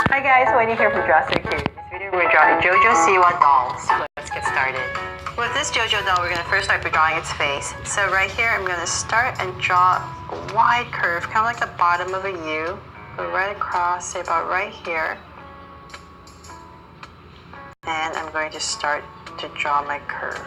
Hi guys, Wendy here from Drawster Cute. In this video we're drawing a JoJo Siwa doll. So let's get started. With this JoJo doll, we're going to first start by drawing its face. So right here, I'm going to start and draw a wide curve, kind of like the bottom of a U. Go right across, say about right here. And I'm going to start to draw my curve.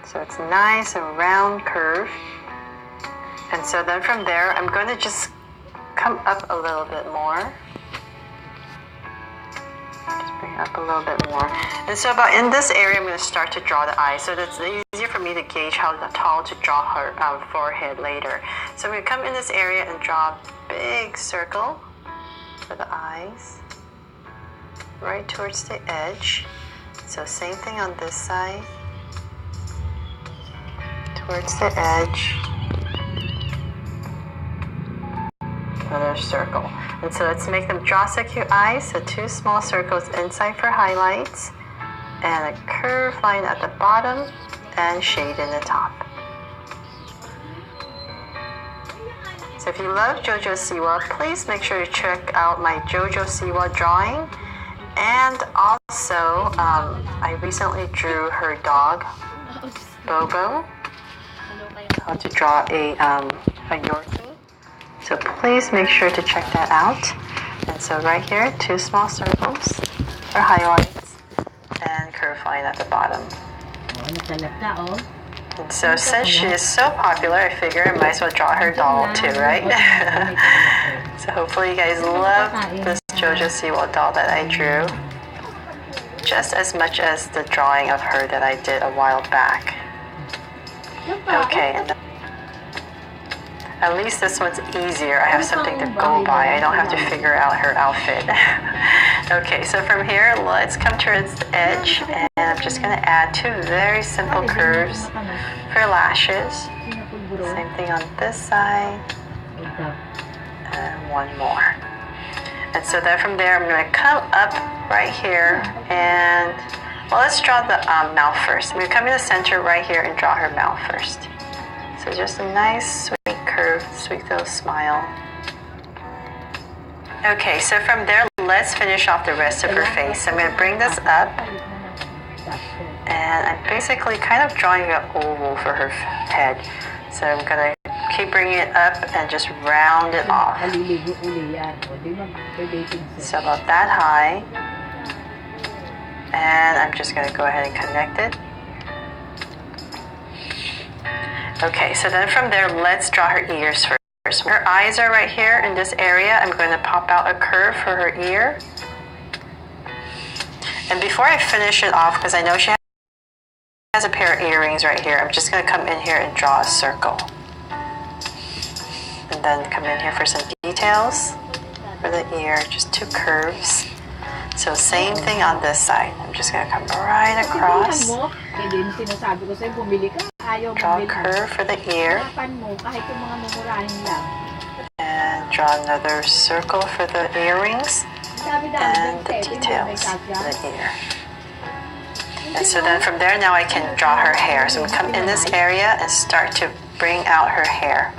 So it's a nice and round curve. And so then from there, I'm going to just come up a little bit more. Just bring it up a little bit more. And so about in this area, I'm going to start to draw the eyes. So that's easier for me to gauge how tall to draw her forehead later. So I'm going to come in this area and draw a big circle for the eyes. Right towards the edge. So same thing on this side. Towards the edge, another circle. And so let's make them draw so cute eyes. So two small circles inside for highlights, and a curved line at the bottom, and shade in the top. So if you love JoJo Siwa, please make sure to check out my JoJo Siwa drawing. And also, I recently drew her dog, Bobo. How to draw a Yorkie. So please make sure to check that out. And so right here, two small circles for highlights and curved line at the bottom. And so since she is so popular, I figure I might as well draw her doll too, right? So hopefully you guys love this JoJo Siwa doll that I drew, just as much as the drawing of her that I did a while back. Okay, at least this one's easier. I have something to go by. I don't have to figure out her outfit. Okay, so from here, let's come towards the edge, and I'm just going to add two very simple curves for lashes. Same thing on this side, and one more. And so then from there, I'm going to come up right here, and well, let's draw the mouth first. I'm going to come in the center right here and draw her mouth first. So just a nice, sweet curve, sweet little smile. Okay, so from there, let's finish off the rest of her face. I'm going to bring this up, and I'm basically kind of drawing an oval for her head. So I'm going to keep bringing it up and just round it off. So about that high. And I'm just going to go ahead and connect it. Okay, so then from there, let's draw her ears first. Her eyes are right here in this area. I'm going to pop out a curve for her ear. And before I finish it off, because I know she has a pair of earrings right here, I'm just going to come in here and draw a circle. And then come in here for some details for the ear, just two curves. So same thing on this side. I'm just going to come right across. Draw a curve for the ear. And draw another circle for the earrings. And the details for the ear. And so then from there, now I can draw her hair. So I'm going to come in this area and start to bring out her hair.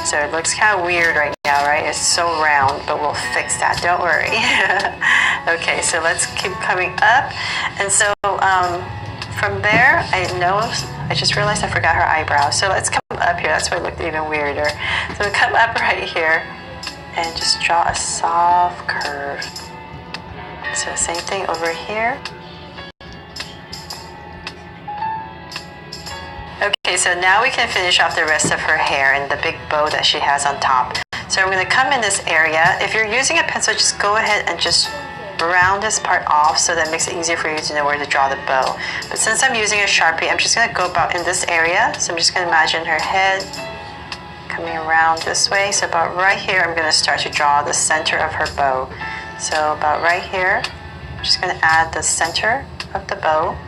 So it looks kind of weird right now, right? It's so round, but we'll fix that, don't worry. Okay, so let's keep coming up. And so from there, I just realized I forgot her eyebrows. So let's come up here. That's why it looked even weirder. So we'll come up right here and just draw a soft curve. So same thing over here. Okay, so now we can finish off the rest of her hair and the big bow that she has on top. So I'm going to come in this area. If you're using a pencil, just go ahead and just round this part off so that makes it easier for you to know where to draw the bow. But since I'm using a Sharpie, I'm just going to go about in this area. So I'm just going to imagine her head coming around this way. So about right here, I'm going to start to draw the center of her bow. So about right here, I'm just going to add the center of the bow.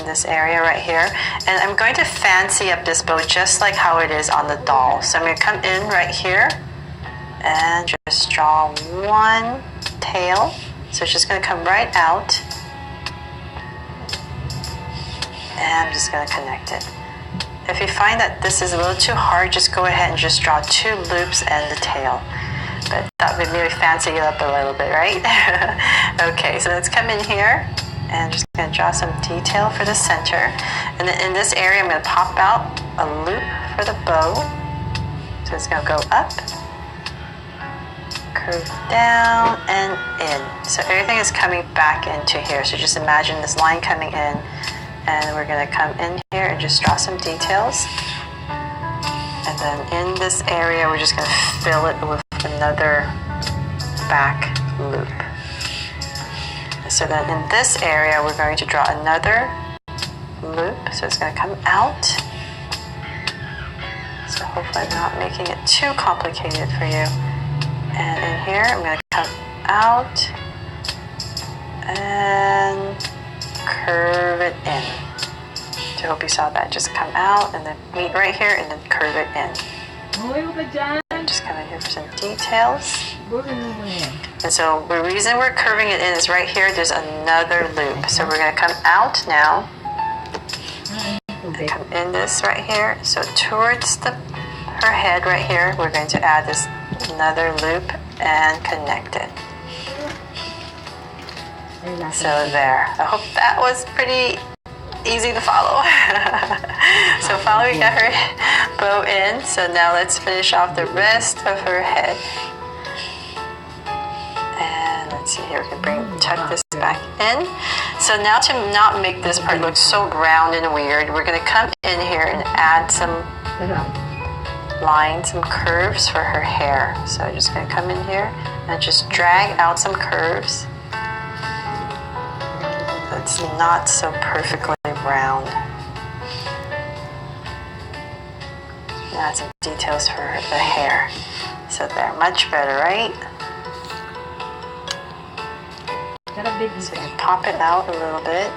in this area right here. And I'm going to fancy up this bow just like how it is on the doll. So I'm going to come in right here and just draw one tail. So it's just going to come right out. And I'm just going to connect it. If you find that this is a little too hard, just go ahead and just draw 2 loops and the tail. But that would maybe fancy it up a little bit, right? Okay, so let's come in here and I'm just going to draw some detail for the center. And then in this area, I'm going to pop out a loop for the bow. So it's going to go up, curve down, and in. So everything is coming back into here. So just imagine this line coming in. And we're going to come in here and just draw some details. And then in this area, we're just going to fill it with another back loop. So then in this area, we're going to draw another loop. So it's going to come out. So hopefully I'm not making it too complicated for you. And in here, I'm going to come out and curve it in. So I hope you saw that. Just come out and then meet right here and then curve it in. And just come in here for some details. And so the reason we're curving it in is right here, there's another loop. So we're going to come out now and come in this right here. So towards her head right here, we're going to add this another loop and connect it. So there. I hope that was pretty easy to follow. So finally we got her bow in. So now let's finish off the rest of her head. And let's see here, we can tuck this back in. So now to not make this part look so round and weird, we're going to come in here and add some lines, some curves for her hair. So I'm just going to come in here and just drag out some curves. It's not so perfectly round. Add some details for the hair. So they're much better, right? So you can pop it out a little bit.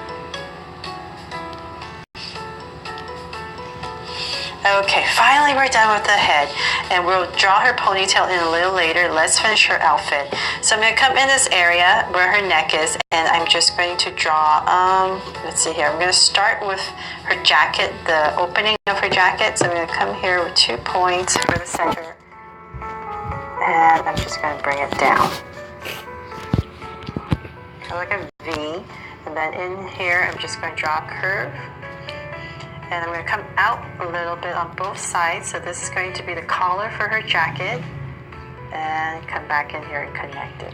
Okay, finally we're done with the head, and we'll draw her ponytail in a little later. Let's finish her outfit. So I'm going to come in this area where her neck is, and I'm just going to draw, let's see here, I'm going to start with her jacket, the opening of her jacket. So I'm going to come here with 2 points for the center, and I'm just going to bring it down. Kind of like a V, and then in here I'm just going to draw a curve. And I'm going to come out a little bit on both sides. So this is going to be the collar for her jacket. And come back in here and connect it.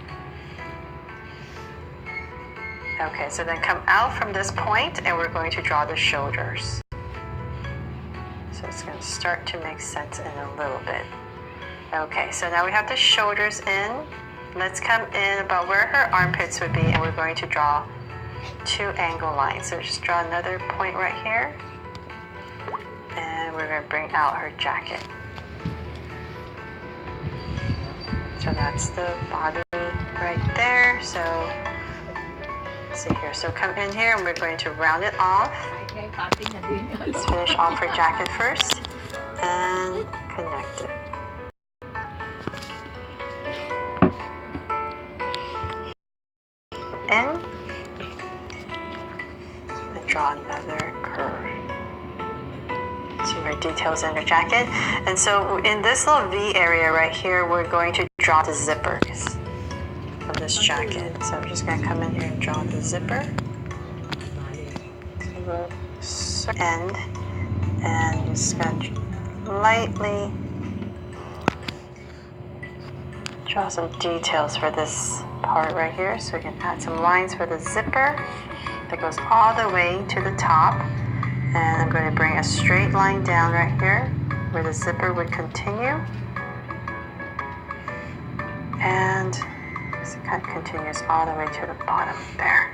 Okay, so then come out from this point and we're going to draw the shoulders. So it's going to start to make sense in a little bit. Okay, so now we have the shoulders in. Let's come in about where her armpits would be, and we're going to draw 2 angle lines. So just draw another point right here. And we're going to bring out her jacket. So that's the body right there. So let's see here. So come in here and we're going to round it off. Let's finish off her jacket first and connect it. And draw another curve. See her details in her jacket. And so in this little V area right here, we're going to draw the zippers of this jacket. So I'm just going to come in here and draw the zipper to the end, and just going to lightly draw some details for this part right here. So we can add some lines for the zipper that goes all the way to the top. And I'm going to bring a straight line down right here where the zipper would continue. And it kind of continues all the way to the bottom there.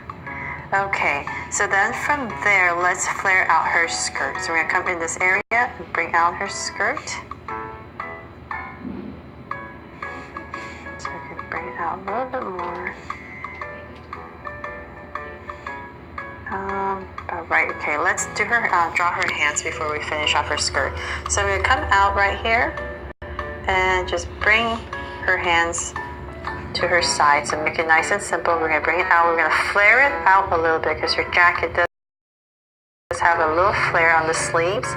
Okay, so then from there, let's flare out her skirt. So we're going to come in this area and bring out her skirt. So we can bring it out a little bit more. About right, okay, let's do her, draw her hands before we finish off her skirt. So I'm going to come out right here and just bring her hands to her side. So make it nice and simple. We're going to bring it out. We're going to flare it out a little bit because her jacket does have a little flare on the sleeves.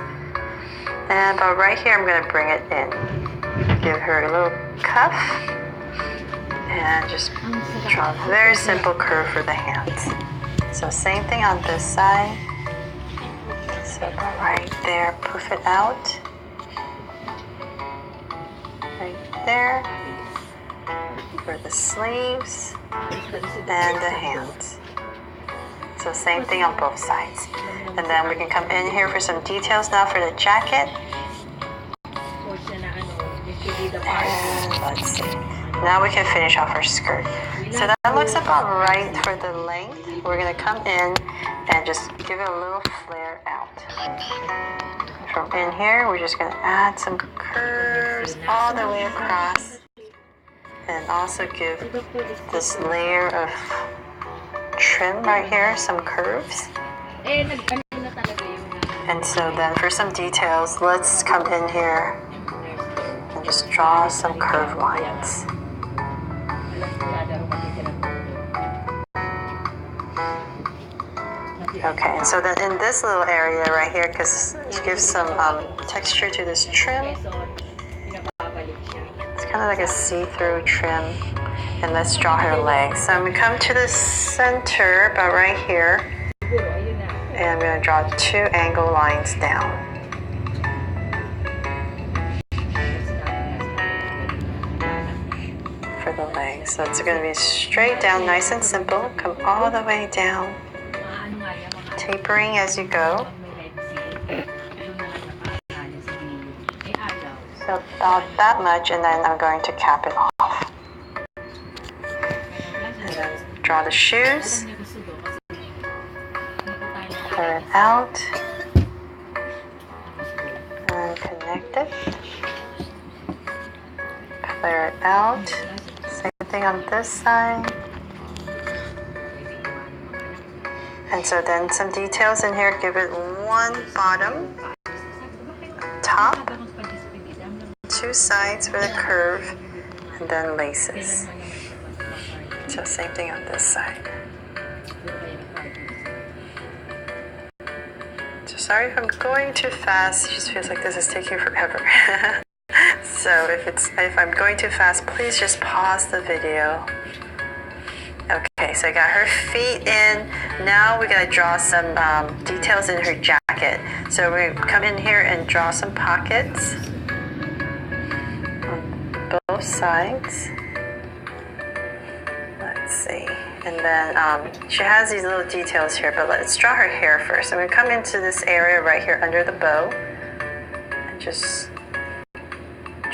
And about right here, I'm going to bring it in. Give her a little cuff. And just draw a very simple curve for the hands. So same thing on this side. So right there, poof it out. Right there. For the sleeves and the hands. So same thing on both sides. And then we can come in here for some details now for the jacket. And let's see. Now we can finish off our skirt. So that looks about right for the length. We're going to come in and just give it a little flare out. From in here, we're just going to add some curves all the way across. And also give this layer of trim right here some curves. And so then for some details, let's come in here and just draw some curve lines. Okay, and so then in this little area right here, because it gives some texture to this trim, it's kind of like a see-through trim. And let's draw her legs. So I'm going to come to the center, about right here, and I'm going to draw 2 angle lines down. For the legs. So it's going to be straight down, nice and simple. Come all the way down. Tapering as you go. So about that much, and then I'm going to cap it off. And then draw the shoes. Flare it out. And connect it. Flare it out. Same thing on this side. And so then some details in here. Give it 1 bottom, top, 2 sides for the curve, and then laces. So same thing on this side. So sorry if I'm going too fast. It just feels like this is taking forever. So if I'm going too fast, please just pause the video. Okay, so I got her feet in. Now we gotta draw some details in her jacket. So we come in here and draw some pockets on both sides. Let's see. And then she has these little details here, but let's draw her hair first. I'm gonna come into this area right here under the bow and just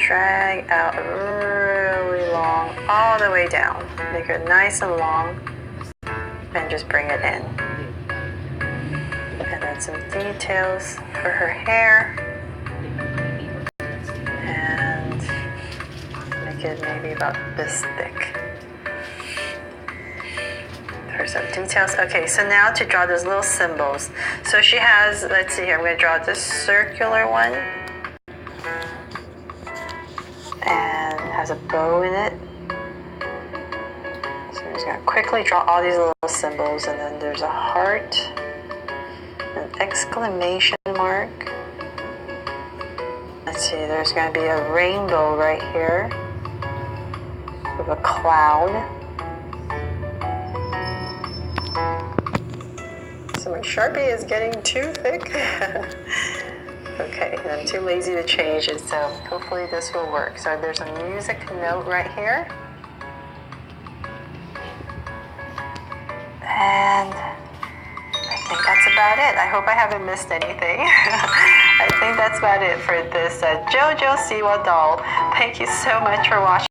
drag out really long all the way down. Make it nice and long and just bring it in. And then some details for her hair. And make it maybe about this thick. For some details. Okay, so now to draw those little symbols. So she has, let's see here, I'm going to draw this circular one. And has a bow in it. So I'm just going to quickly draw all these little symbols, and then there's a heart, an exclamation mark. Let's see, there's going to be a rainbow right here with a cloud. So my Sharpie is getting too thick. Okay, and I'm too lazy to change it, so hopefully this will work. So there's a music note right here. And I think that's about it. I hope I haven't missed anything. I think that's about it for this JoJo Siwa doll. Thank you so much for watching.